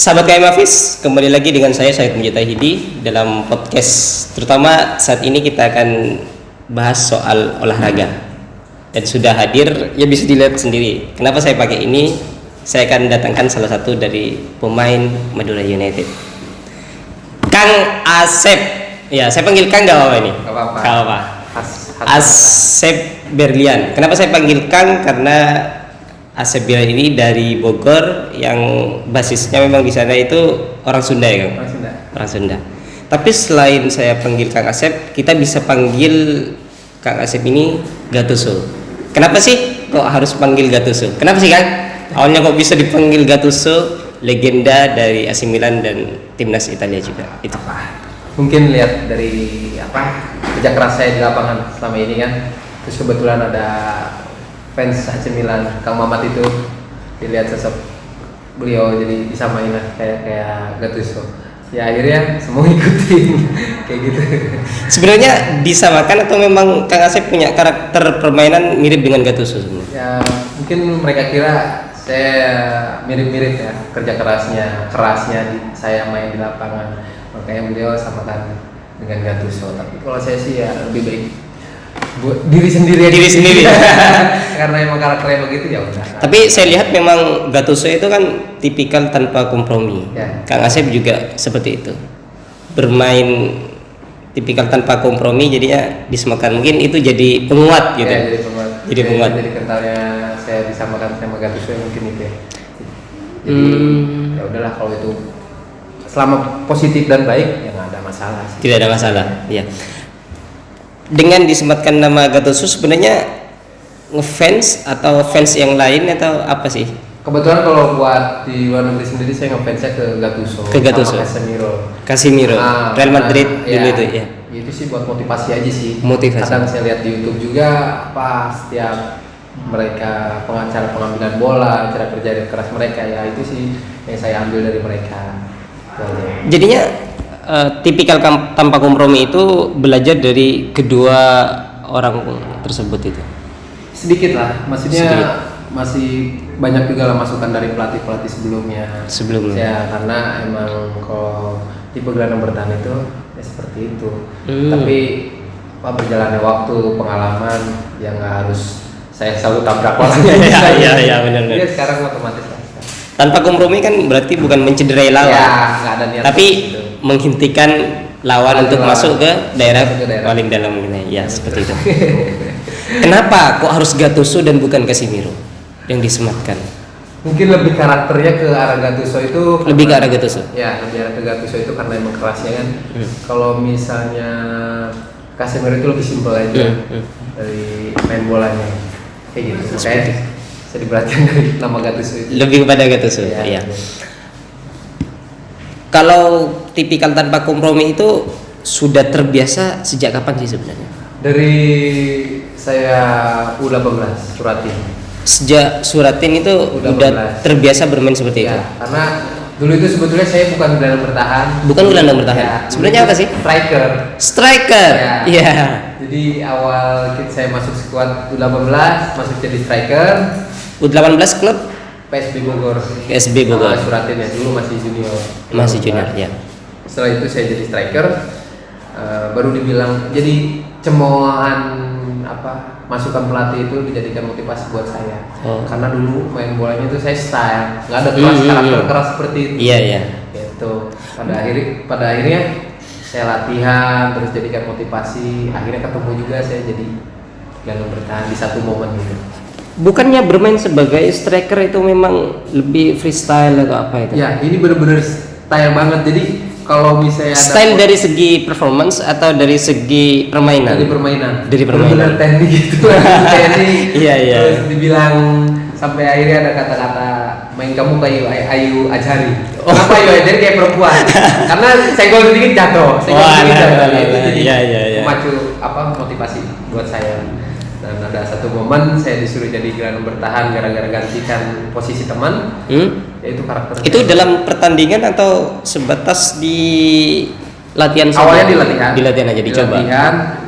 Sahabat KM Hafiz, kembali lagi dengan saya Syahid Mujita Hidi dalam podcast. Terutama saat ini kita akan bahas soal olahraga. Dan sudah hadir, ya bisa dilihat sendiri. Kenapa saya pakai ini? Saya akan datangkan salah satu dari pemain Madura United, Kang Asep. Ya, saya panggil Kang gak apa-apa ini? Gak apa-apa. Gak apa-apa. Asep Berlian. Kenapa saya panggil Kang? Karena Asep Berlian ini dari Bogor, yang basisnya memang di sana itu orang Sunda ya Kang? Orang Sunda. Tapi selain saya panggil Kang Asep, kita bisa panggil Kang Asep ini Gattuso. Kenapa sih kok harus panggil Gattuso? Kenapa sih Kang? Awalnya kok bisa dipanggil Gattuso, legenda dari AC Milan dan timnas Italia juga. Itu mungkin lihat dari kerja keras saya di lapangan selama ini kan. Terus kebetulan ada fans AC Milan, Kang Mamat itu, dilihat sosok beliau jadi disamain lah kayak Gattuso. Ya akhirnya semua ikutin kayak gitu. Sebenarnya disamakan atau memang Kang Asep punya karakter permainan mirip dengan Gattuso sebenarnya? Ya mungkin mereka kira saya mirip-mirip ya, kerja kerasnya saya main di lapangan, makanya beliau samakan dengan Gattuso. Tapi kalau saya sih ya lebih baik buat diri sendiri karena emang karakternya begitu ya udah. Tapi saya lihat memang Gattuso itu kan tipikal tanpa kompromi ya. Kang Asep juga seperti itu, bermain tipikal tanpa kompromi, jadinya disemakan. Mungkin itu jadi penguat gitu ya, jadi penguat. Jadi kentalnya saya disamakan sama Gattuso mungkin itu ya. Jadi ya udahlah, kalau itu selama positif dan baik ya nggak ada masalah sih. Tidak ada masalah ya. Dengan disematkan nama Gattuso sebenarnya ngefans atau fans yang lain atau apa sih? Kebetulan kalau buat di luar negeri sendiri saya ngefansnya ke Gattuso. Casemiro. Real Madrid dulu itu ya. Itu sih buat motivasi aja sih. Motivasi. Kadang saya lihat di YouTube juga setiap mereka pengambilan bola, cara kerja keras mereka, ya itu sih yang saya ambil dari mereka. Jadinya tipikal tanpa kompromi itu belajar dari kedua orang tersebut itu. Sedikit lah, maksudnya masih banyak juga lah masukan dari pelatih sebelumnya. Ya, karena emang kalau tipe gelandang bertahan itu ya seperti itu. Tapi berjalannya waktu, pengalaman yang nggak harus saya selalu tabrak orang. Iya benar. Iya, sekarang otomatis lah. Tanpa kompromi kan berarti bukan mencederai lawan. Ya, nggak ada niat. Tapi menghentikan lawan untuk masuk ke daerah paling dalam ini. Ya, seperti itu. Kenapa kok harus Gattuso dan bukan Casemiro yang disematkan? Mungkin lebih karakternya ke arah Gattuso itu. Lebih ke arah Gattuso. Ya, lebih arah ke Gattuso itu karena emang kerasnya kan. Kalau misalnya Casemiro itu lebih simpel aja dari main bolanya. Kayak gitu. Kayak saya diperhatikan dari nama Gattuso itu. Lebih kepada Gattuso. Iya. Kalau tipikal tanpa kompromi itu sudah terbiasa sejak kapan sih sebenarnya? Dari saya U18 Suratin. Sejak Suratin itu udah terbiasa bermain seperti itu. Karena dulu itu sebetulnya saya bukan gelandang bertahan. Bukan gelandang bertahan. Ya, sebenarnya apa sih? Striker. Iya. Jadi awal saya masuk skuad U18, masuk jadi striker. U18 klub PSB Bogor. Suratin ya, dulu masih junior. Ya. Setelah itu saya jadi striker, baru dibilang jadi cemoohan masukan pelatih itu dijadikan motivasi buat saya. Karena dulu main bolanya itu saya style, nggak ada karakter keras seperti itu. Iya. Gitu. Pada akhirnya saya latihan terus jadikan motivasi. Akhirnya ketemu juga saya jadi gelandang bertahan di satu momen gitu. Bukannya bermain sebagai striker itu memang lebih freestyle atau apa itu? Ya, ini benar-benar style banget. Jadi kalau misalnya style dari segi performance atau dari segi permainan? Dari permainan. Benar-benar teknik gitu. Teknik. Iya. Terus dibilang sampai akhirnya ada kata-kata main kamu kayak Ayu Azhari. Kenapa Ayu Azhari kayak perempuan? Karena senggol sedikit jatuh. Iya. Memacu motivasi buat saya. Dan ada satu momen saya disuruh jadi gelandang bertahan gara-gara gantikan posisi teman. Yaitu karakter. Itu dalam pertandingan atau sebatas di latihan? Awalnya di latihan aja dicoba.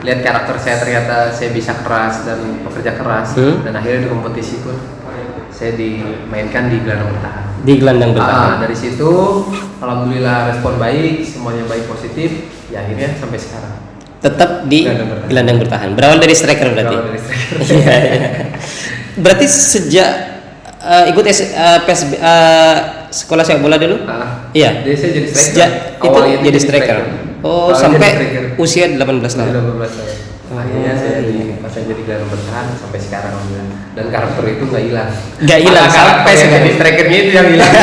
Lihat karakter saya, ternyata saya bisa keras dan bekerja keras. Dan akhirnya di kompetisi pun saya dimainkan di gelandang bertahan. Di gelandang bertahan. Dari situ alhamdulillah respon baik, semuanya baik positif, ya akhirnya sampai sekarang. Tetap di gelandang bertahan. Berawal dari striker berarti. Berawal dari striker. Iya, iya. Berarti sejak ikut sekolah sepak bola dulu? Iya. Jadi saya jadi striker. Sejak itu jadi striker. Oh, sampai usia 18 tahun. 18 tahun. Akhirnya saya jadi gelandang bertahan sampai sekarang alhamdulillah. Dan karakter itu nggak hilang. Nggak hilang sampai jadi strikernya itu yang hilang.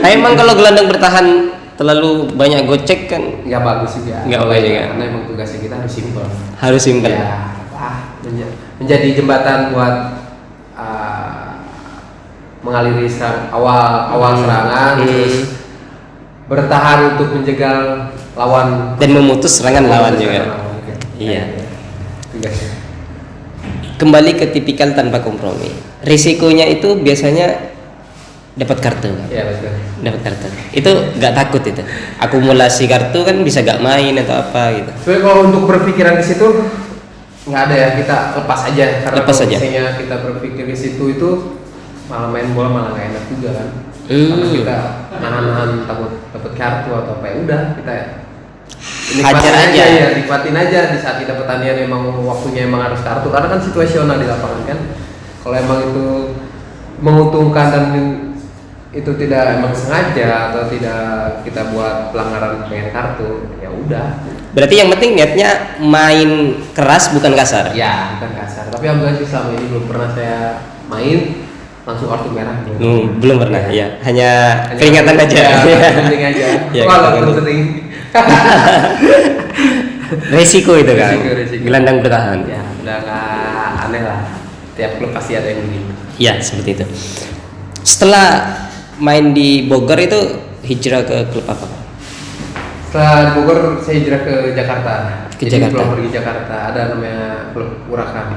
Emang kalau gelandang bertahan terlalu banyak gocek kan nggak bagus juga. Nggak bagus juga. Karena emang tugasnya kita harus simpel. Harus simpel. Ya, menjadi jembatan buat mengaliri awal serangan, terus bertahan untuk menjegal lawan dan memutus serangan lawan juga. Iya. Tugasnya. Kembali ke tipikal tanpa kompromi. Risikonya itu biasanya dapat kartu kan? Iya betul. Dapat kartu. Itu nggak takut itu. Akumulasi kartu kan bisa gak main atau apa gitu. Sebenarnya kalau untuk berpikiran di situ nggak ada ya, kita lepas aja. Karena lepas kalau aja. misalnya kita berpikir di situ itu malah main bola malah nggak enak juga kan. Karena kita nahan takut dapat kartu atau apa, ya udah kita hajar aja ya, nikmatin aja di saat kita pertandingan emang waktunya emang harus kartu, karena kan situasional di lapangan kan. Kalau emang itu menguntungkan dan itu tidak emang sengaja atau tidak kita buat pelanggaran pengen kartu, ya udah. Berarti yang penting niatnya main keras bukan kasar. Ya, bukan kasar. Tapi alhamdulillah sih selama ini belum pernah saya main langsung kartu merah. Belum pernah ya. Hanya peringatan aja. Ya, penting aja. Ya, walaupun penting. Resiko itu kan. Resiko. Gelandang bertahan. Ya, udah nggak aneh lah. Tiap klub pasti ada yang begini. Ya, seperti itu. Setelah main di Bogor itu hijrah ke klub apa? Setelah di Bogor saya hijrah ke Jakarta. Jakarta. Pulang pergi Jakarta ada namanya klub Urakan.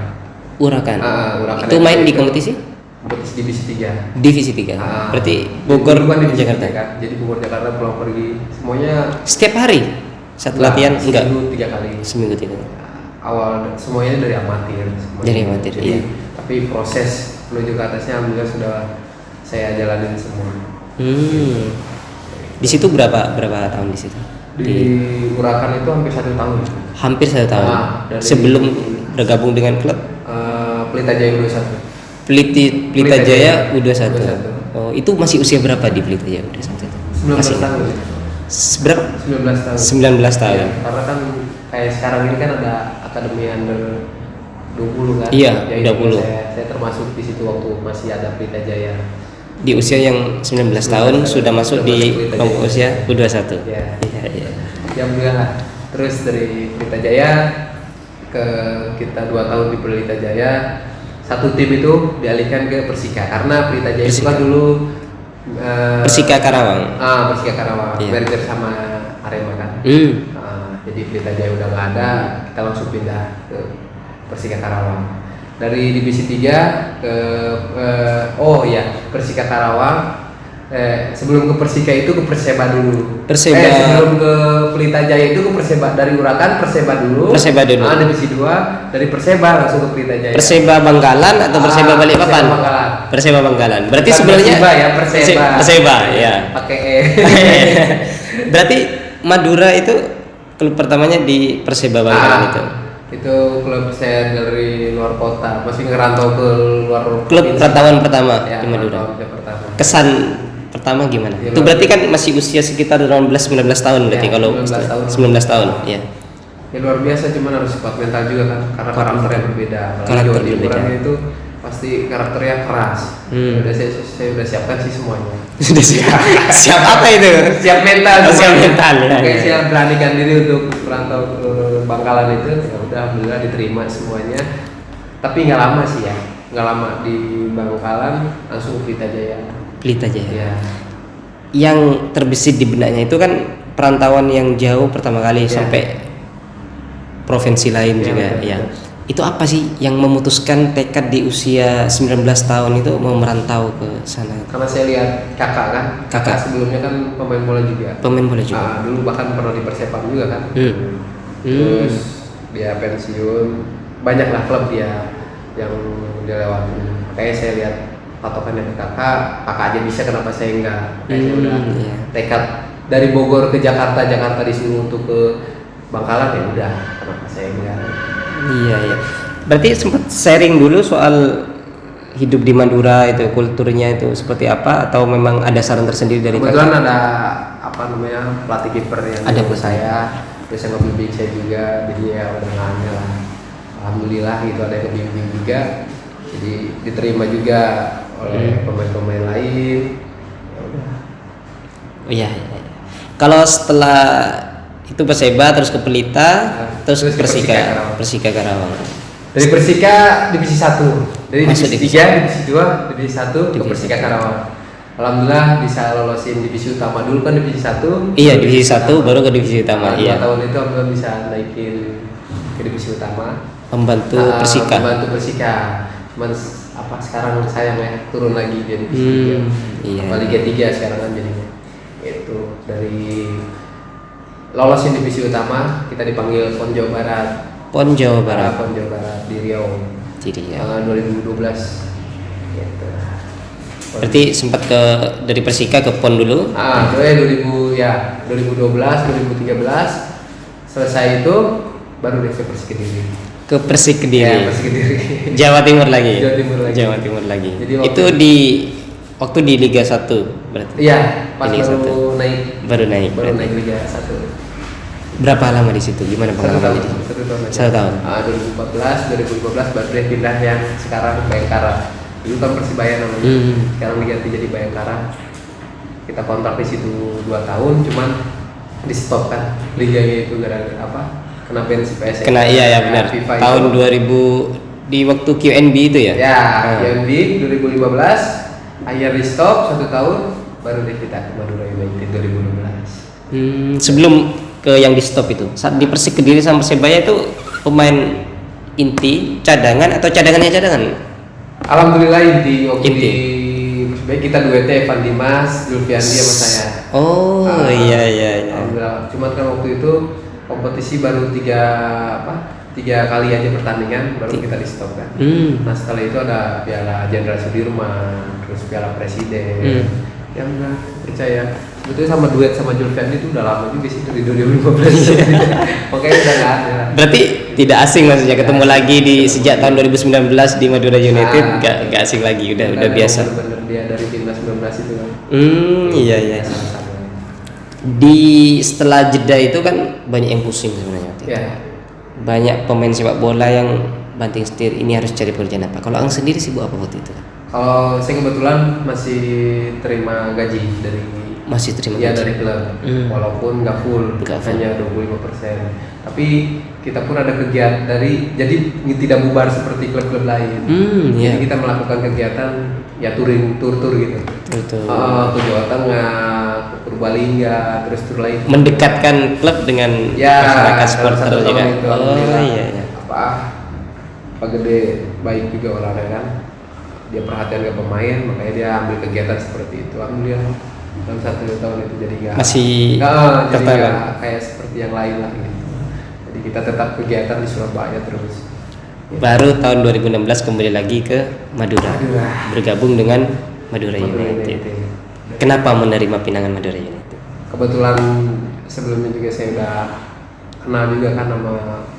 Urakan. Urakan itu main di kompetisi? Kompetisi divisi 3. Divisi 3. Berarti Bogor di Jakarta. Kan? Jadi Bogor Jakarta pulang pergi semuanya setiap hari. Satu latihan enggak? Seminggu 3 kali. Seminggu 3 kali. Awal semuanya dari amatir. Dari amatir. Jadi, iya. Tapi proses menuju ke atasnya alhamdulillah sudah saya jalanin semua. Di situ berapa tahun di situ? Di Urakan itu hampir 1 tahun. Hampir 1 tahun. Sebelum bergabung dengan klub Pelita Jaya U21. Pelita Jaya U21. Oh, itu masih usia berapa di Pelita Jaya U21? 19 tahun. Berapa? 19 tahun. 19 tahun. Ya, karena kan kayak sekarang ini kan ada akademi under 20 kan. Iya, ya, 20. Saya termasuk di situ waktu masih ada Pelita Jaya. Di usia yang 19 tahun sudah masuk di kelompok usia U21. Iya. Iya. Ya alhamdulillah. Terus dari Pelita Jaya ke kita 2 tahun di Pelita Jaya, satu tim itu dialihkan ke Persika karena Pelita Jaya itu kan dulu Persika Karawang. Persika Karawang, iya. merger sama Arema kan. Jadi Pelita Jaya udah nggak ada, kita langsung pindah ke Persika Karawang. Dari divisi 3 ke Persika Karawang. Sebelum ke Persika itu ke Perseba dulu. Sebelum ke Pelita Jaya itu ke Perseba, dari Urakan Perseba dulu. Divisi 2 dari Perseba langsung ke Pelita Jaya. Perseba Bangkalan atau Perseba Balikpapan? Perseba Bangkalan. Berarti sebenarnya Perseba ya. Pakai E. Berarti Madura itu klub pertamanya di Perseba Bangkalan itu. Itu klub saya dari luar kota, masih ngerantau ke luar klub pertawan pertama ya, di Madura. Kesan pertama gimana? Ya, itu berarti kan masih usia sekitar 18-19 tahun berarti ya, kalau 19 tahun ya. Ya luar biasa, cuman harus kuat mental juga kan, karena karakternya berbeda. Karakter berbeda. Itu pasti karakternya keras. Udah saya udah siapkan sih semuanya. Sudah siap apa itu? Siap mental. Siap mental ya. Oke, saya beranikan diri untuk merantau ke Bangkalan itu. Ya udah alhamdulillah diterima semuanya. Tapi nggak lama sih ya. Nggak lama di Bangkalan langsung Pelita Jaya. Pelita Jaya. Ya. Yang terbesit di benaknya itu kan perantauan yang jauh pertama kali sampai provinsi lain juga ya. Itu apa sih yang memutuskan tekad di usia 19 tahun itu mau merantau ke sana? Karena saya lihat kakak kan. Kakak sebelumnya kan pemain bola juga. Dulu bahkan pernah di Persepam juga kan. Terus dia pensiun, banyaklah klub dia yang dia lewatin. Kayak saya lihat patokannya ke kakak aja bisa, kenapa saya enggak? Saya udah Iya. tekad dari Bogor ke Jakarta disuruh untuk ke Bangkalan, ya udah, kenapa saya enggak? Iya, iya. Berarti sempat sharing dulu soal hidup di Madura itu, kulturnya itu seperti apa, atau memang ada saran tersendiri dari Kebetulan kakak? ada pelatih kiper yang Ada ke bu saya, terus yang ngebimbing saya juga, jadi ya udah nggak aneh lah. Alhamdulillah gitu, ada yang ngebimbing juga, jadi diterima juga oleh pemain-pemain lain. Ya udah. Oh iya, iya. Kalau setelah itu Perseba terus ke Pelita, terus terus ke Persika Karawang. Dari Persika divisi 1, dari Masuk divisi 3, divisi 2, divisi 1 ke Divisi Persika 1. Karawang. Alhamdulillah bisa lolosin divisi utama dulu kan, divisi 1. Iya, divisi 1 baru ke divisi utama. 2 Iya. tahun itu alhamdulillah bisa naikin ke divisi utama. Membantu Persika. Membantu Persika. Cuman sekarang sayang ya turun lagi jadi divisi 3. Iya. Liga 3 sekarang kan jadinya. Itu dari lolosin divisi utama kita dipanggil PON Jawa Barat. PON Jawa Barat. PON Jawa Barat di Riau. Jadi ya. 2012. Gitu. Berarti sempat dari Persika ke PON dulu. 2012, 2013 selesai itu baru deh ke Persik Kediri. Ke Persik Kediri. Ya, Persik Kediri. Jawa Timur lagi. Jawa Timur lagi. Jadi Itu waktu di Liga 1 berarti. Iya, pas Liga baru 1. naik. Baru naik. Baru berarti. naik Liga 1. Berapa lama di situ? Gimana pengalamannya di situ? 1 tahun. 1 tahun. 2015 baru deh pindah yang sekarang Bayangkara. Dulu kan Persibaya namanya. Sekarang diganti jadi Bayangkara. Kita kontrak di situ 2 tahun, cuman di stop kan liganya itu gara-gara apa? Kena pensi PSSI. Kena iya ya benar. FIFA Tahun itu. 2000 di waktu QNB itu ya? Ya, QNB 2015 akhir di stop 1 tahun, baru deh kita ke Madura United 2016. Sebelum ke yang di stop itu, saat di Persik Kediri sama Persebaya itu pemain inti, cadangan atau cadangannya cadangan? Alhamdulillah inti waktu Inti. di Persebaya kita duetnya Evan Dimas, Zulfiandi sama saya. Oh iya. Alhamdulillah. Cuma kan waktu itu kompetisi baru 3 kali aja pertandingan baru kita di stop kan. Nah setelah itu ada Piala Jenderal Sudirman, terus Piala Presiden. Yang enggak percaya sebetulnya sama duet sama Zulfiandi itu udah lama juga sih, dari 2015. Makanya udah nggak ada. Berarti tidak asing maksudnya ketemu lagi sejak tahun 2019 di Madura United, nggak asing lagi, udah biasa. Bener dia dari timnas 19 itu kan. Iya. Sama-sama. Setelah jeda itu kan banyak yang pusing sebenarnya. Ya. Banyak pemain sepak bola yang banting setir, ini harus cari pekerjaan apa. Kalau Ang sendiri sibuk apa waktu itu? Kalau saya kebetulan masih terima gaji Masih terima ya gaji? dari klub, walaupun nggak full, hanya 25%. Tapi kita pun ada kegiatan jadi tidak bubar seperti klub-klub lain. Jadi kita melakukan kegiatan ya tur gitu. Betul. Ke Jawa Tengah, ke Purbalingga, terus tur lain. Mendekatkan klub dengan masyarakat supporter juga. Iya. Pak Gede baik juga orangnya kan. Dia perhatian ke pemain, makanya dia ambil kegiatan seperti itu. Alhamdulillah dalam 1 tahun itu jadi nggak kayak seperti yang lain lah gitu. Jadi kita tetap kegiatan di Surabaya terus. Baru tahun 2016 kembali lagi ke Madura. Bergabung dengan Madura United. Kenapa menerima pinangan Madura United? Kebetulan sebelumnya juga saya udah kenal juga kan sama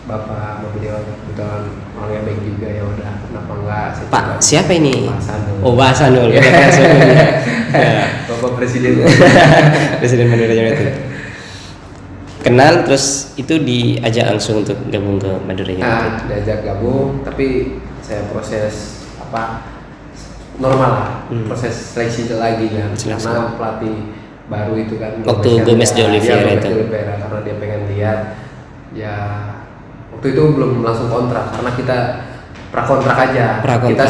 bapak beliau, kebetulan orangnya baik juga, ya udah kenapa enggak saya Pak coba. siapa ini? Pak Hasanul. Oh Pak Hasanul. Bapak Presiden. Presiden Madura United. Kenal terus itu diajak langsung untuk gabung ke Madura United. Diajak gabung, tapi saya proses normal lah, proses seleksi lagi kan, karena pelatih baru itu kan waktu Gomez de Oliveira itu. Karena dia pengen lihat, ya waktu itu belum langsung kontrak karena kita prakontrak aja. Kita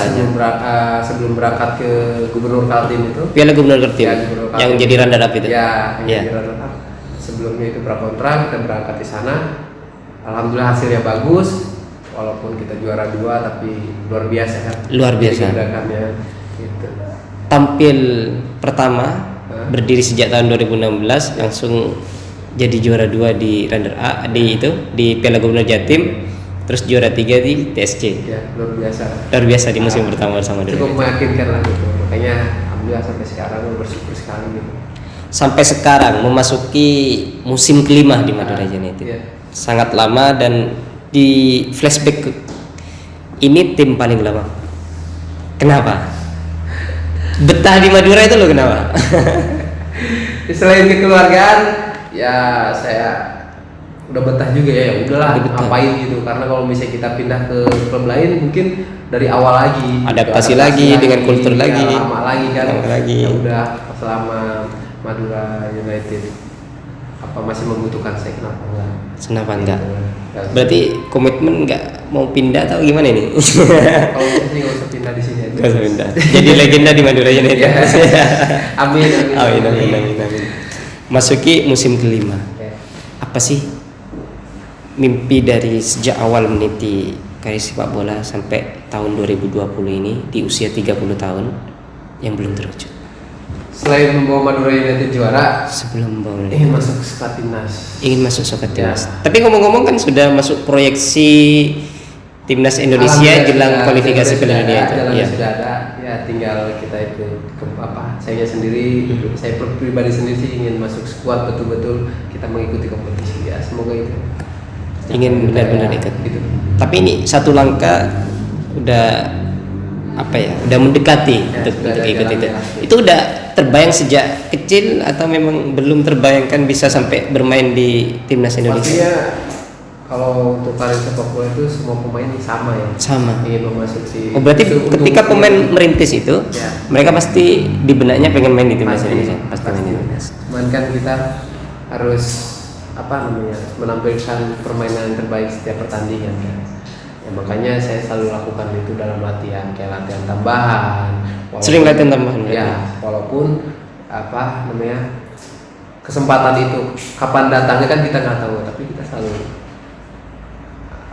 sebelum berangkat ke Gubernur Kaltim itu. Piala Gubernur Kaltim. Yang jadi runner up itu. Ya, yang jadi runner up. Sebelumnya itu prakontrak, kita berangkat di sana. Alhamdulillah hasilnya bagus. Walaupun kita juara 2 tapi luar biasa kan. Luar biasa. Gitu. Tampil pertama berdiri sejak tahun 2016 langsung jadi juara 2 di runner A di Piala Gubernur Jatim, terus juara 3 di TSC. Ya, luar biasa. Luar biasa di musim pertama bersama cukup meyakinkan lah gitu. makanya alhamdulillah sampai sekarang bersyukur sekali gitu. Sampai sekarang memasuki musim kelima di Madura United. Iya. Sangat lama, dan di flashback ini tim paling lama. Kenapa? Betah di Madura itu lo kenapa? Selain kekeluargaan, ya saya udah betah juga ya. Udahlah ngapain gitu. Karena kalau misalnya kita pindah ke klub lain, mungkin dari awal lagi. Adaptasi lagi dengan kultur lagi. Lama lagi kan. Lagi. Ya udah selama Madura United apa masih membutuhkan saya, kenapa enggak? Kenapa enggak? Ya, Berarti komitmen enggak mau pindah atau gimana ini? kalau saya sih nggak usah pindah di sini aja. Nggak usah pindah. Jadi legenda di Madura United. Ya. Amin, amin. Amin. Masuki musim kelima. Ya. Apa sih mimpi dari sejak awal meniti karir sepak bola sampai tahun 2020 ini di usia 30 tahun yang belum terwujud? Selain membawa Madura United juara, Sebelum bola ingin masuk ke skuad timnas. ingin masuk Soka Timnas. Ya. Tapi ngomong-ngomong kan sudah masuk proyeksi Timnas Indonesia Alhamdulillah jelang sudah, kualifikasi Piala Dunia itu. jalannya Iya. sudah ada, ya tinggal kita itu saya sendiri, saya pribadi sendiri sih ingin masuk skuad betul-betul kita mengikuti kompetisi ya, semoga itu. Ingin benar-benar ikut. Gitu. Tapi ini satu langkah udah udah mendekati Ya, untuk sudah ada ikut itu. jalannya. Itu udah terbayang sejak kecil atau memang belum terbayangkan bisa sampai bermain di Timnas Indonesia? Pastinya kalau untuk karir sepak bola itu semua pemain sama ya. Sama. Ingin memasuki. Oh, berarti itu ketika untuk- pemain merintis itu, Ya. mereka pasti di benaknya pengen main di Timnas Pasti, Indonesia. Pasti main di Timnas. Cuman kan kita harus menampilkan permainan yang terbaik setiap pertandingan kan. Ya, makanya saya selalu lakukan itu dalam latihan, kayak latihan tambahan. Sering latihan tambahan, Ya, walaupun kesempatan itu kapan datangnya kan kita nggak tahu, tapi kita selalu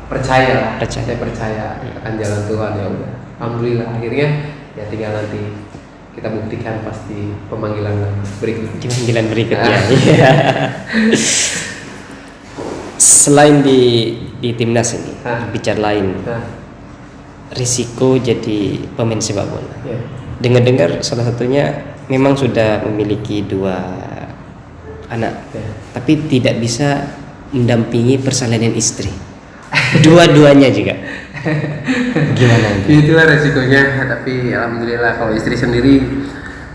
percaya. Saya percaya akan jalan Tuhan, ya udah. Alhamdulillah akhirnya ya tinggal nanti kita buktikan pasti pemanggilan berikutnya. Di panggilan berikutnya. Ah. Iya. Selain di Timnas ini, bicara lain, Nah, risiko jadi pemain sepak bola. ya. Dengar-dengar salah satunya memang sudah memiliki 2 anak, Ya. tapi tidak bisa mendampingi persalinan istri. Dua-duanya juga. Gimana? Itulah resikonya, tapi alhamdulillah kalau istri sendiri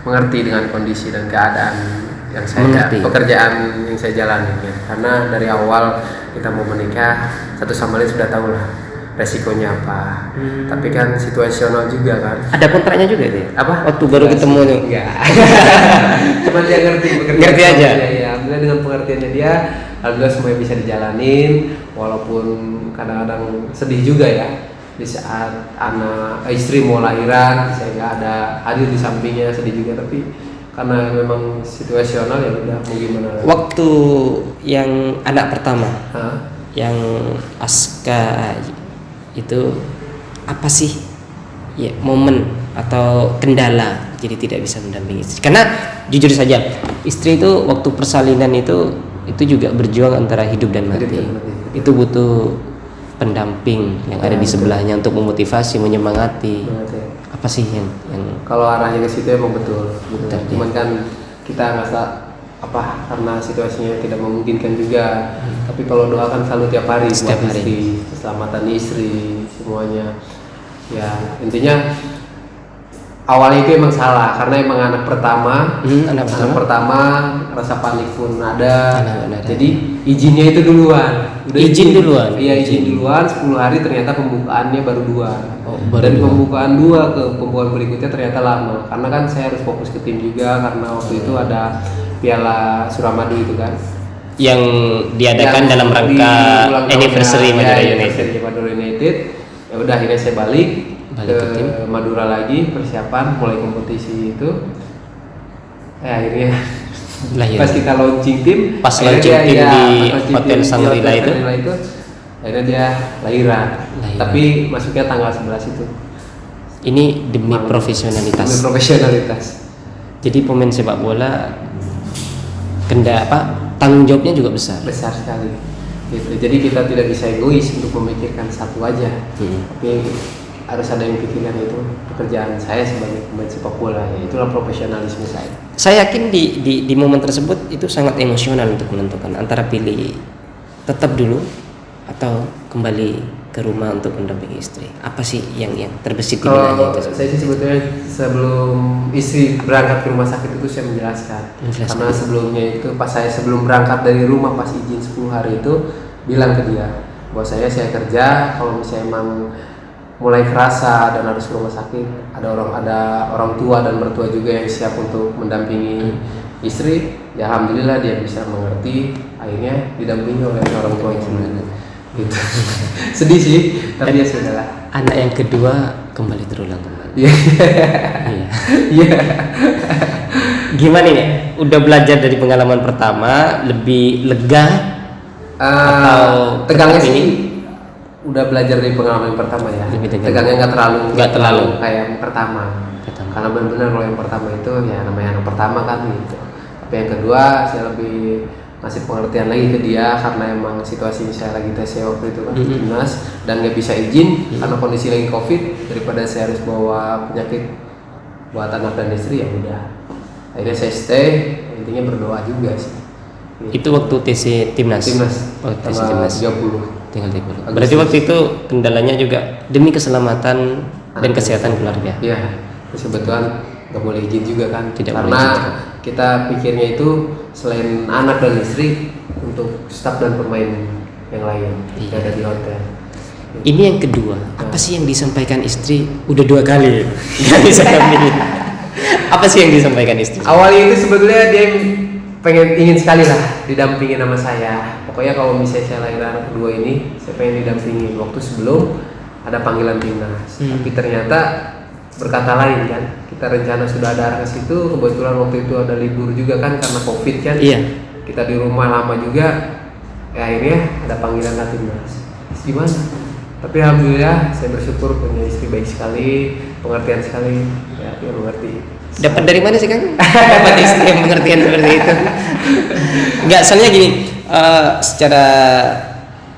mengerti dengan kondisi dan keadaan yang pekerjaan yang saya jalani ya. Karena dari awal kita mau menikah, satu sama lain sudah tahu lah resikonya apa. Tapi kan situasional juga kan. Ada kontraknya juga itu ya? Apa? Waktu baru ketemu tuh. Enggak. Cuma dia ngerti pekerjaan. Ngerti aja. Ya, alhamdulillah dengan pengertiannya dia, alhamdulillah semuanya bisa dijalanin, walaupun kadang-kadang sedih juga ya. Di saat istri mau lahiran, saya nggak ada hadir di sampingnya, sedih juga, tapi karena memang situasional ya udah mau gimana. Waktu yang anak pertama, Hah? yang Aska itu apa sih ya momen atau kendala jadi tidak bisa mendampingi istri? Karena jujur saja istri itu waktu persalinan itu juga berjuang antara hidup dan mati. Itu butuh pendamping yang ada di sebelahnya untuk memotivasi, menyemangati. Apa sih yang Kalau arahnya ke situ emang betul. Cuman kan kita nggak karena situasinya tidak memungkinkan juga. Tapi kalau doa kan selalu tiap hari Setiap buat hari. istri, keselamatan istri, semuanya. Ya intinya awalnya itu emang salah karena emang anak pertama. anak pertama rasa panik pun ada. Ada. Jadi izinnya itu duluan. Izin duluan? Iya, izin duluan 10 hari, ternyata pembukaannya baru 2. baru Dan 2. pembukaan 2 ke pembukaan berikutnya ternyata lama. Karena kan saya harus fokus ke tim juga karena waktu itu ada Piala Suramadu itu kan. Yang diadakan Yang dalam rangka di ulang tahunnya, anniversary Madura United. anniversary Madura United. Ya udah akhirnya saya balik Balik ke tim. Madura lagi, persiapan mulai kompetisi itu. Akhirnya Lahir. pas kita launching tim, Pas akhirnya launching tim di launching Hotel tim di Shangri-La Hotel itu. Shangri-La itu, akhirnya dia lahiran. Lahiran. Tapi masuknya tanggal 11 itu. Ini demi Demi profesionalitas. profesionalitas. Jadi pemain sepak bola tanggung jawabnya juga besar. Besar sekali. Gitu. Jadi kita tidak bisa egois untuk memikirkan satu aja. Tapi harus ada yang pikirkan itu pekerjaan saya sebagai pemain sepak bola, ya itulah profesionalisme saya. Saya yakin di momen tersebut itu sangat emosional untuk menentukan antara pilih tetap dulu atau kembali ke rumah untuk mendampingi istri. Apa sih yang terbesit di benaknya itu? Saya sih sebetulnya sebelum istri berangkat ke rumah sakit itu saya menjelaskan. Karena sebelumnya itu pas saya sebelum berangkat dari rumah pas izin 10 hari itu bilang ke dia bahwa saya kerja, kalau misalnya emang mulai kerasa dan harus ke rumah sakit, ada orang tua dan mertua juga yang siap untuk mendampingi istri, ya alhamdulillah dia bisa mengerti, akhirnya didampingi oleh orang tua yang sebenarnya. Gitu. Sedih sih, tapi ya sudahlah. Anak yang kedua kembali terulang kembali. Iya. Iya. Gimana nih? Udah belajar dari pengalaman pertama, lebih lega atau tegangnya sih? Udah belajar dari pengalaman yang pertama ya. Tegangnya nggak terlalu kayak yang pertama. Karena benar-benar kalau yang pertama itu ya namanya anak pertama kan gitu. Tapi yang kedua saya lebih ngasih pengertian lagi ke dia karena emang situasi saya lagi tes waktu itu kan timnas dan nggak bisa izin karena kondisi lagi covid, daripada saya harus bawa penyakit buat anak dan istri, ya udah akhirnya saya stay, intinya berdoa juga sih gitu. Itu waktu TC timnas. Oh, TC timnas 30 tinggal 30. Berarti waktu itu kendalanya juga demi keselamatan dan kesehatan keluarga. Iya, kebetulan nggak boleh izin juga kan. Tidak karena boleh izin juga. Kita pikirnya itu selain anak dan istri untuk staf dan pemain yang lain yang ada di hotel. Ini yang kedua, apa sih yang disampaikan istri? Udah 2 kali nggak bisa dampingin. Apa sih yang disampaikan istri? Awalnya itu sebetulnya dia ingin sekali lah didampingin sama saya. Pokoknya kalau misalnya saya lahir anak kedua ini, saya pengen didampingin waktu sebelum ada panggilan timnas. Tapi ternyata berkata lain kan, kita rencana sudah ada arah ke situ, kebetulan waktu itu ada libur juga kan karena covid kan. Iya. Kita di rumah lama juga, ya akhirnya ada panggilan ke timnas. Gimana? Tapi alhamdulillah saya bersyukur punya istri baik sekali, pengertian sekali, ya dia mengerti. Dapat dari mana sih Kang? Dapat istri yang pengertian seperti itu? Enggak, soalnya gini, secara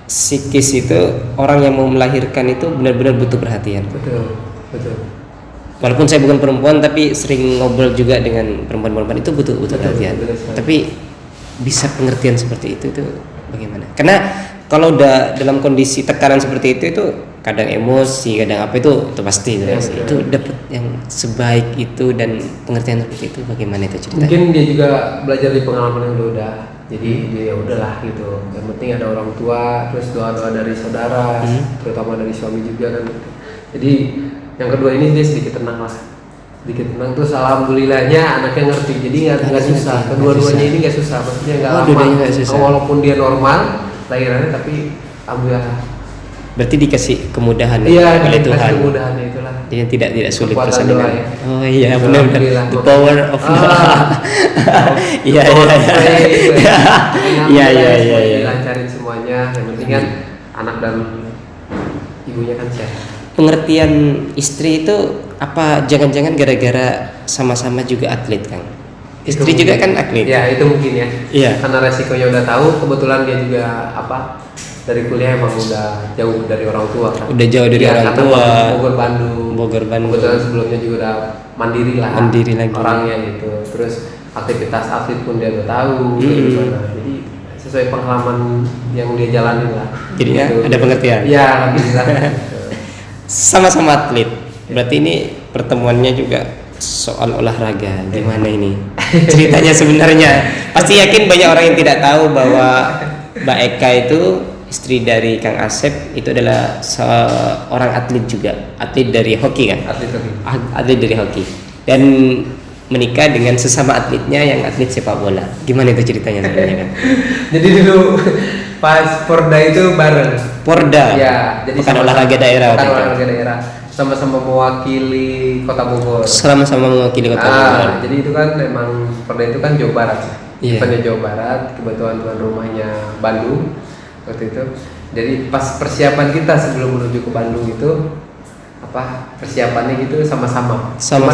psikis itu orang yang mau melahirkan itu benar-benar butuh perhatian. Betul. Walaupun saya bukan perempuan tapi sering ngobrol juga dengan perempuan-perempuan itu butuh perhatian. Tapi bisa pengertian seperti itu bagaimana? Karena kalau udah dalam kondisi tekanan seperti itu kadang emosi, kadang apa itu pasti itu dapat yang sebaik itu dan pengertian seperti itu bagaimana itu ceritanya? Mungkin dia juga belajar dari pengalaman yang udah. Jadi dia ya udahlah gitu. Yang penting ada orang tua, terus doa-doa dari saudara, terutama dari suami juga kan. Jadi yang kedua ini dia sedikit tenang terus alhamdulillahnya anaknya ngerti, jadi nggak susah, kedua-duanya ini nggak susah, maksudnya nggak lama walaupun dia normal lahirannya, tapi alhamdulillah. Berarti dikasih kemudahan oleh Tuhan. Kemudahannya itulah. Dia tidak sulit Kekuatan doa ya. Oh iya benar. The power of Iya. Dilancarin semuanya, yang penting kan anak dan ibunya kan sehat. Pengertian istri itu apa jangan-jangan gara-gara sama-sama juga atlet Kang? Istri juga kan atlet. Ya itu mungkin ya. Iya. Karena resikonya udah tahu, kebetulan dia juga dari kuliah emang udah jauh dari orang tua kan. Udah jauh dari orang tua. Bogor Bandung. Kebetulan sebelumnya juga udah mandiri lagi. Orangnya gitu. Terus aktivitas atlet pun dia udah tahu gimana. Jadi sesuai pengalaman yang dia jalanin lah. Jadi gitu. Ada pengertian. Iya, alhamdulillah. Sama-sama atlet. Berarti ini pertemuannya juga soal olahraga. Gimana ini ceritanya sebenarnya? Pasti yakin banyak orang yang tidak tahu bahwa Mbak Eka itu istri dari Kang Asep itu adalah seorang atlet juga, atlet dari hoki kan? Atlet dari hoki dan menikah dengan sesama atletnya yang atlet sepak bola. Gimana itu ceritanya sebenarnya kan? Jadi dulu pas Porda itu bareng. Porda. Ya, jadi bukan olahraga daerah. Bukan olahraga daerah. Sama-sama mewakili Kota Bogor. Sama-sama mewakili Kota Bogor. Jadi itu kan memang Porda itu kan Jawa Barat. Eventnya Jawa Barat, kebetulan tuan rumahnya Bandung waktu itu. Jadi pas persiapan kita sebelum menuju ke Bandung itu persiapannya gitu sama-sama. Cuma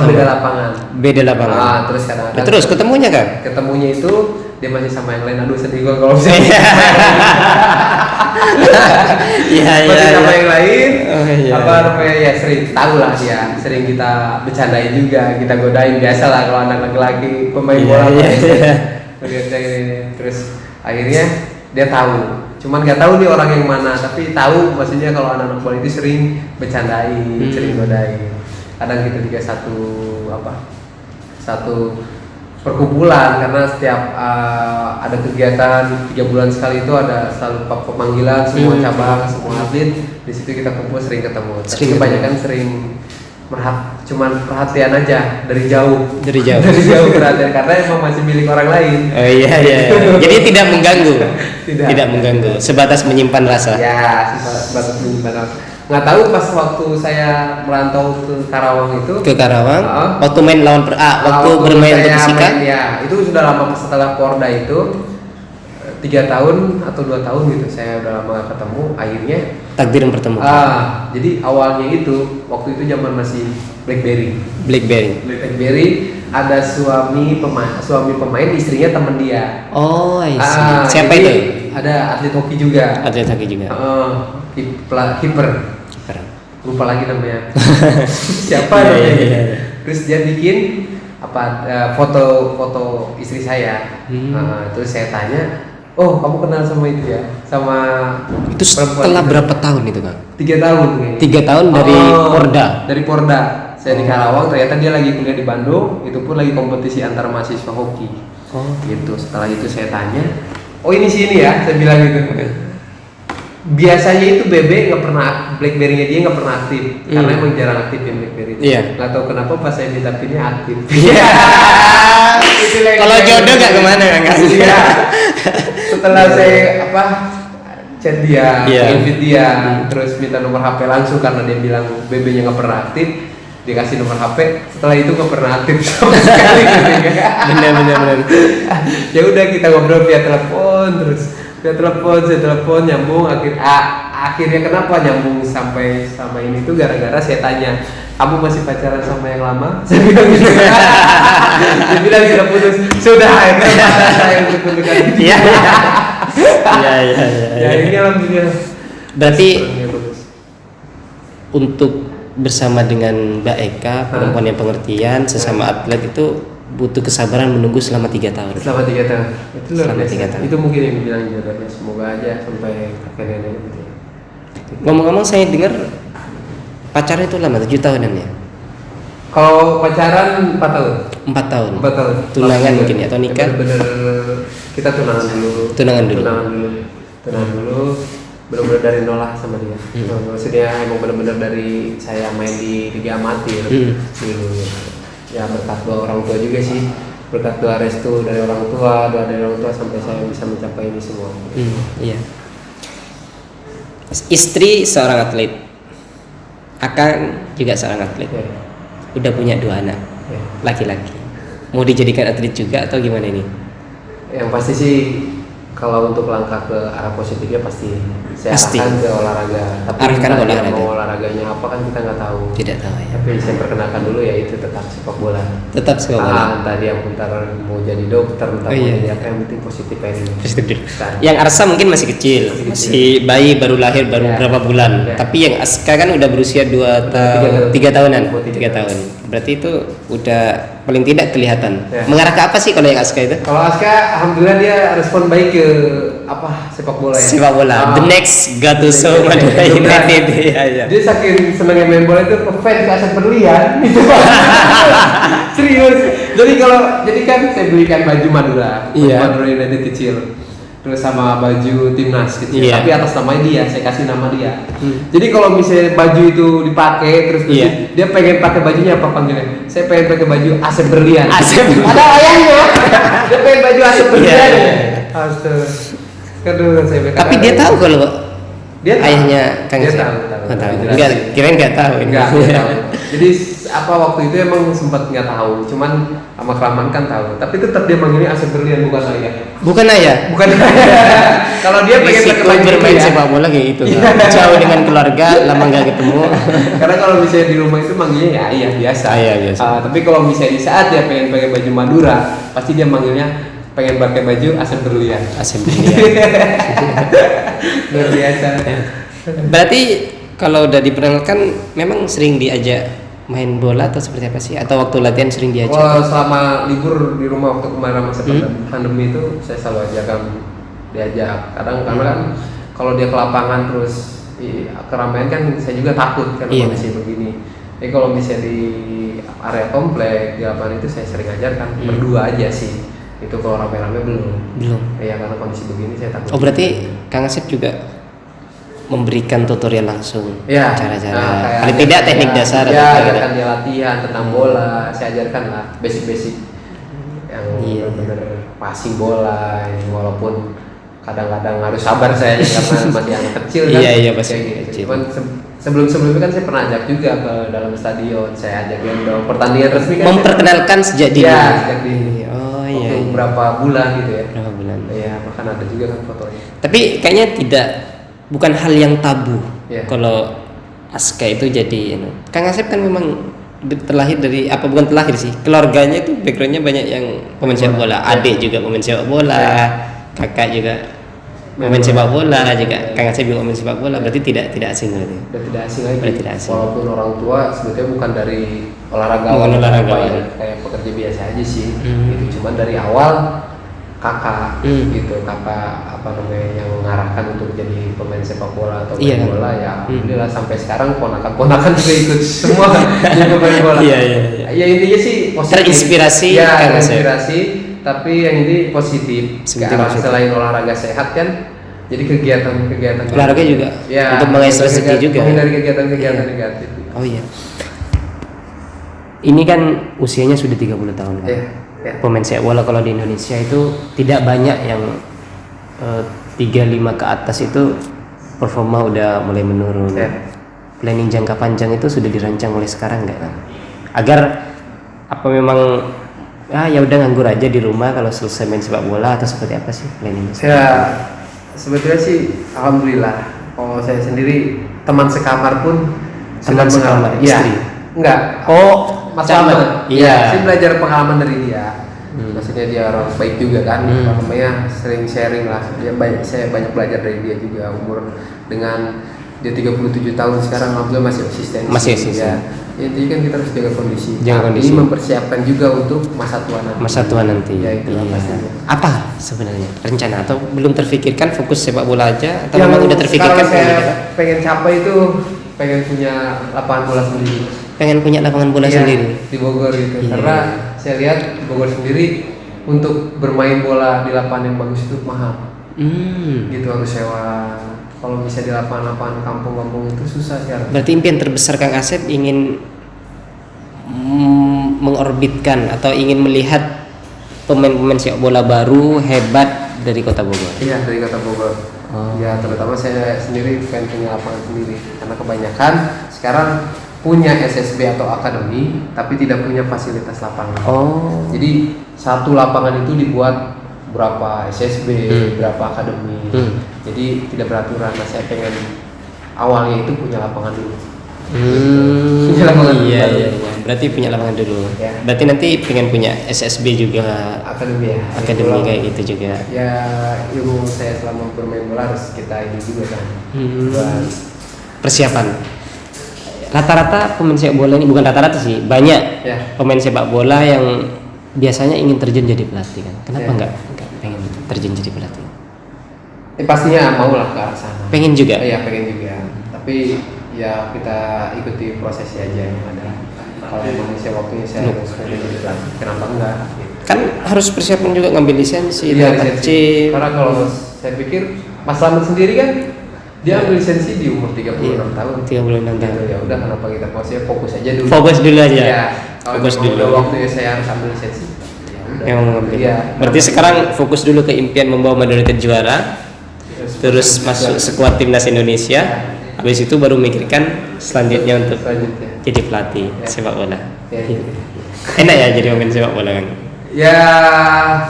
beda lapangan. Terus kadang-kadang. Terus ketemunya kan? Ketemunya itu dia masih sama yang lain. Aduh sedih gua kalau misalnya masih sama yang lain. Apa namanya ya, sering tahu lah dia, sering kita bercandain juga, kita godain, biasa lah kalau anak laki-laki pemain bola. Terus akhirnya dia tahu, cuman nggak tahu nih orang yang mana, tapi tahu maksudnya kalau anak-anak bola itu sering bercandain, sering godain. Kadang kita juga satu perkumpulan, karena setiap ada kegiatan 3 bulan sekali itu ada selalu pemanggilan semua cabang, semua atlet. Di situ kita kumpul, sering ketemu. Tapi kebanyakan sering cuman perhatian aja dari jauh perhatian, karena emang masih milik orang lain. Jadi tidak mengganggu. Tidak mengganggu, sebatas menyimpan rasa. Ya, sebatas menyimpan rasa. Nggak tahu pas waktu saya merantau ke Karawang itu. Waktu main lawan waktu bermain untuk Persika. Ya, itu sudah lama setelah Porda itu 3 tahun atau 2 tahun gitu, saya udah lama gak ketemu. Akhirnya takdir yang bertemu. Jadi awalnya itu waktu itu zaman masih BlackBerry ada suami pemain, istrinya teman dia. Oh, siapa itu? Ada atlet hoki juga. Kiper. Lupa lagi namanya. Siapa namanya? Terus dia bikin foto istri saya. Terus saya tanya, oh kamu kenal sama itu ya? Sama itu setelah berapa tahun itu Kang? 3 tahun. 3 tahun dari Porda. Dari Porda. Saya di Karawang, ternyata dia lagi kuliah di Bandung. Itu pun lagi kompetisi antar mahasiswa hoki. Gitu. Setelah itu saya tanya, oh ini sini ya, saya bilang gitu. Biasanya itu BB nggak pernah, BlackBerry-nya dia nggak pernah aktif, karena emang jarang aktif yang BlackBerry itu. Nggak tahu kenapa pas saya minta pinnya aktif. Kalau jodoh nggak kemana kan? Setelah saya chat dia, invite dia, terus minta nomor HP langsung karena dia bilang BB-nya nggak pernah aktif, dikasih nomor HP. Setelah itu nggak pernah aktif sama sekali. Bener. Ya udah kita ngobrol via telepon terus. Saya telepon nyambung, akhirnya kenapa nyambung sampai sama ini tuh gara-gara saya tanya, kamu masih pacaran sama yang lama? Saya bilang gitu. Dia bilang sudah putus. Sudah, akhirnya saya untuk putuskan. Iya. Ya ini alhamdulillah. Berarti untuk bersama dengan Mbak Eka, perempuan yang pengertian, sesama atlet itu butuh kesabaran menunggu selama 3 tahun. Selama 3 tahun. Itu selama 3 tahun. Itu mungkin yang dibilang jodohnya. Semoga aja sampai kakek nenek gitu. Ngomong-ngomong, saya dengar pacaran itu lama, 7 tahunan ya? Kalau pacaran 4 tahun. 4 tahun. Tunangan mungkin ya, atau nikah? Bener kita tunangan dulu. Bener-bener dari nol lah sama dia. Maksudnya emang bener-bener dari saya main di Liga Amatir dulu. Ya berkat doa orang tua juga sih, berkat doa restu dari orang tua, sampai saya bisa mencapai ini semua. Iya. Istri seorang atlet, Akang juga seorang atlet. Udah punya 2 anak, laki-laki. Mau dijadikan atlet juga atau gimana ini? Yang pasti sih kalau untuk langkah ke arah positifnya pasti saya arahkan ke olahraga. Tapi mau olahraganya apa kan kita nggak tahu. Tidak tahu ya. Tapi saya perkenalkan dulu ya itu tetap sepak bola. Tetap sepak bola. Entah dia mau jadi dokter, entah mau jadi apa, yang penting positif aja. Positif. Yang Arsa mungkin masih kecil, masih bayi baru lahir berapa bulan. Tapi yang Aska kan udah berusia 3 tahunan. 3 tahun. Berarti itu udah paling tidak kelihatan. Mengarah ke apa sih kalau yang Aska itu? Kalau Aska, alhamdulillah dia respon baik ke sepak bola ya. Sepak bola. The next Gattuso Madura United. Dia saking senangnya main bola itu fans Asep berlian. Serius. Jadi kan saya belikan baju Madura United kecil. Terus sama baju timnas kecil, tapi atas namanya dia, saya kasih nama dia. Jadi kalau misalnya baju itu dipakai terus dia pengen pakai bajunya apa panggilnya? Saya pengen pakai baju Asep Berlian. Ada ayahnya. Dia pengen baju Asep Berlian. Astaga. Tapi dia tahu kalau dia ayahnya Kang Asep. Dia tahu. Enggak, kirain enggak tahu. Enggak tahu. Jadi waktu itu emang sempat nggak tahu, cuman sama kelamaan kan tahu. Tapi tetap dia manggilnya Asep Berlian, bukan ayah. Bukan ayah. Kalau dia pengen pakai bermain sepak bola kayak itu, jauh dengan keluarga, lama nggak ketemu. Karena kalau misalnya di rumah itu manggilnya ya ayah biasa. Ayah biasa. Tapi kalau misalnya di saat dia pengen pakai baju Madura, pasti dia manggilnya pengen pakai baju Asep Berlian. Asep Berlian. Luar biasa. Berarti kalau udah diperkenalkan memang sering diajak main bola atau seperti apa sih? Atau waktu latihan sering diajak? Wah, selama libur di rumah waktu kemarin masa pandemi itu saya selalu diajak. Kadang karena kan kalau dia ke lapangan terus keramaian kan saya juga takut kan kondisi begini. Jadi kalau misalnya di area komplek di lapangan itu saya sering ajarkan berdua aja sih. Itu kalau rame-rame belum. Iya, karena kondisi begini saya takut. Oh, berarti Kang Asep juga memberikan tutorial langsung cara-cara paling tidak teknik dasar ajarkan dia latihan tentang bola, saya ajarkan lah basic-basic yang benar-benar passing bola, walaupun kadang-kadang harus sabar saya karena masih anak kecil kan. Iya pasti gitu. Cuman sebelum-sebelumnya kan saya pernah ajak juga ke dalam stadion, saya ajak gendong pertandingan resmi kan, memperkenalkan sejak dini. Sejak dini. Berapa bulan gitu ya. Berapa bulan. Iya, bahkan ada juga kan fotonya. Tapi kayaknya bukan hal yang tabu kalau Aska itu jadi Kang Asep kan memang terlahir dari bukan terlahir sih, keluarganya itu backgroundnya banyak yang pemain sepak bola, adik juga pemain sepak bola, kakak juga pemain sepak bola juga, Kang Asep juga pemain sepak bola, berarti tidak asing berarti. Tidak asing lagi. Tidak asing. Walaupun orang tua sebetulnya bukan dari olahraga kayak pekerja biasa aja sih. Gitu. Cuman dari awal kakak gitu, kakak yang mengarahkan untuk jadi pemain sepak bola atau main bola ya. Alhamdulillah sampai sekarang ponakan juga ikut semua jadi pemain bola. Iya. Ya intinya sih positif. Terinspirasi. Terinspirasi. Tapi yang ini positif. Selain olahraga sehat kan, jadi kegiatan olahraga juga. Ya, untuk mengais rezeki juga. Menghindari kegiatan negatif. Oh iya. Ini kan usianya sudah 30 tahun kan. Pemain sepak bola kalau di Indonesia itu tidak banyak yang 35 ke atas itu performa udah mulai menurun. Planning jangka panjang itu sudah dirancang mulai sekarang nggak kan? Agar memang ya udah nganggur aja di rumah kalau selesai main sepak bola atau seperti apa sih planningnya? Sebetulnya sih alhamdulillah. Kalau saya sendiri teman sekamar pun istri. Enggak. Masalah. Saya belajar pengalaman dari dia. Maksudnya dia orang baik juga kan. Namanya sering sharing lah. Saya banyak belajar dari dia juga. Umur dengan dia 37 tahun sekarang alhamdulillah masih eksisten. Ya. Intinya kan kita harus jaga kondisi. Ini mempersiapkan juga untuk masa tua nanti. Ya itu pastinya. Apa sebenarnya rencana atau belum terfikirkan fokus sepak bola aja atau memang udah terfikirkan? Saya pengen capai itu pengen punya lapangan bola sendiri. Pengen punya lapangan bola sendiri di Bogor gitu. Karena saya lihat di Bogor sendiri untuk bermain bola di lapangan yang bagus itu mahal. Gitu harus sewa. Kalau bisa di lapangan kampung-kampung itu susah sekarang. Berarti impian terbesar Kang Asep ingin mengorbitkan atau ingin melihat pemain-pemain sepak bola baru hebat dari Kota Bogor. Iya, dari Kota Bogor. Ya, terutama saya sendiri pengen punya lapangan sendiri. Karena kebanyakan sekarang punya SSB atau akademi tapi tidak punya fasilitas lapangan. Jadi satu lapangan itu dibuat berapa SSB, berapa akademi. Jadi tidak beraturan. Nah, saya pengen awalnya itu punya lapangan dulu. Punya lapangan dulu. Iya. Berarti punya lapangan dulu. Ya. Berarti nanti pengen punya SSB juga. Akademi ya. Akademi kayak gitu juga. Ya, ilmu saya selama bermain bola harus kita ini juga kan. Persiapan. Rata-rata pemain sepak bola ini bukan rata-rata sih, banyak pemain sepak bola yang biasanya ingin terjun jadi pelatih kan. Kenapa enggak pengen terjun jadi pelatih? Pastinya mau lah ke arah sana. Pengen juga? Iya, pengen juga. Tapi ya kita ikuti prosesnya aja yang ada. Kalau Indonesia waktunya saya harus jadi pelatih, kenapa enggak? Kan harus persiapan juga ngambil lisensi, lisensi. Karena kalau saya pikir Mas Slamet sendiri kan dia ambil lisensi di umur 36 tahun. 36 tahun. Ya udah, kenapa kita fokus aja dulu. Fokus dulu aja. Ya, fokus dulu. Udah waktunya saya harus ambil lisensi. Ya udah. Berarti sekarang fokus dulu ke impian membawa Madura United juara. Terus masuk skuad timnas Indonesia. Habis itu baru memikirkan selanjutnya untuk jadi pelatih sepak bola. Enak ya jadi pemain sepak bola kan? Ya,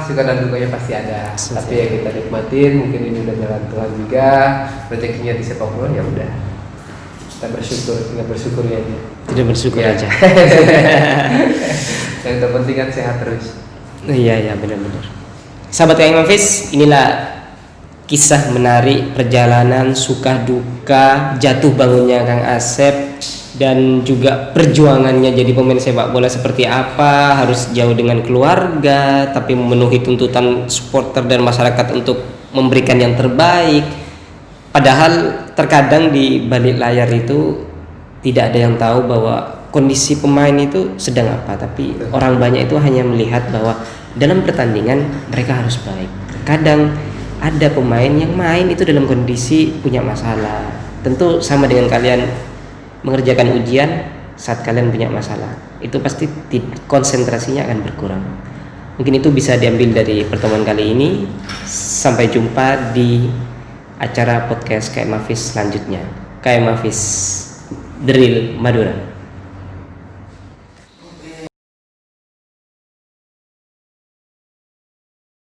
suka dan dukanya pasti ada. Tapi ya kita nikmatin. Mungkin ini udah jalan Tuhan juga. Rezekinya di sepak bola ya udah. Kita bersyukur, tinggal bersyukur aja. Tidak bersyukur aja. Yang terpenting kan sehat terus. Iya benar-benar. sahabat Kang Hafiz, inilah kisah menarik perjalanan suka duka jatuh bangunnya Kang Asep dan juga perjuangannya jadi pemain sepak bola seperti apa, harus jauh dengan keluarga tapi memenuhi tuntutan supporter dan masyarakat untuk memberikan yang terbaik. Padahal terkadang di balik layar itu tidak ada yang tahu bahwa kondisi pemain itu sedang apa, tapi orang banyak itu hanya melihat bahwa dalam pertandingan mereka harus baik. Kadang ada pemain yang main itu dalam kondisi punya masalah. Tentu sama dengan kalian mengerjakan ujian, saat kalian punya masalah itu pasti konsentrasinya akan berkurang. Mungkin itu bisa diambil dari pertemuan kali ini. Sampai jumpa di acara podcast KM Hafiz selanjutnya. KM Hafiz The Real Madura.